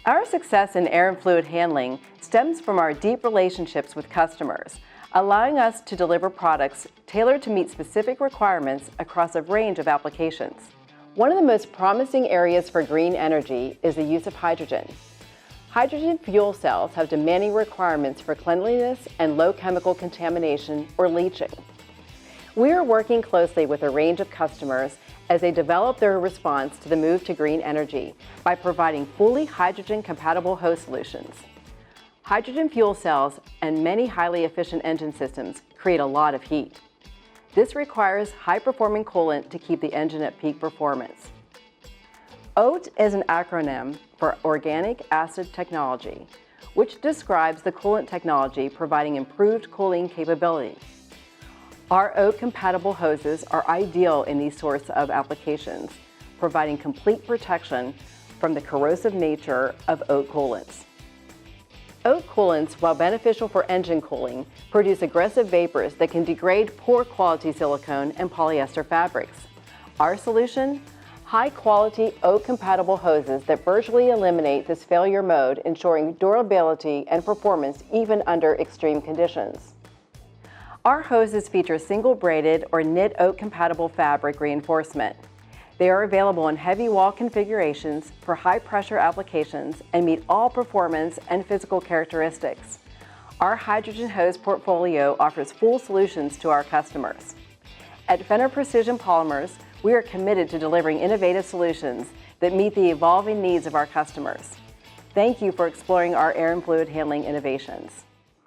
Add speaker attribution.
Speaker 1: Our success in air and fluid handling stems from our deep relationships with customers, allowing us to deliver products tailored to meet specific requirements across a range of applications. One of the most promising areas for green energy is the use of hydrogen. Hydrogen fuel cells have demanding requirements for cleanliness and low chemical contamination or leaching. We are working closely with a range of customers as they develop their response to the move to green energy by providing fully hydrogen-compatible hose solutions. Hydrogen fuel cells and many highly efficient engine systems create a lot of heat. This requires high-performing coolant to keep the engine at peak performance. OAT is an acronym for Organic Acid Technology, which describes the coolant technology providing improved cooling capability. Our OAT-compatible hoses are ideal in these sorts of applications, providing complete protection from the corrosive nature of OAT coolants. OAT coolants, while beneficial for engine cooling, produce aggressive vapors that can degrade poor quality silicone and polyester fabrics. Our solution? High-quality OAT-compatible hoses that virtually eliminate this failure mode, ensuring durability and performance even under extreme conditions. Our hoses feature single-braided or knit OAT-compatible fabric reinforcement. They are available in heavy wall configurations for high-pressure applications and meet all performance and physical characteristics. Our hydrogen hose portfolio offers full solutions to our customers. At Fenner Precision Polymers, we are committed to delivering innovative solutions that meet the evolving needs of our customers. Thank you for exploring our air and fluid handling innovations.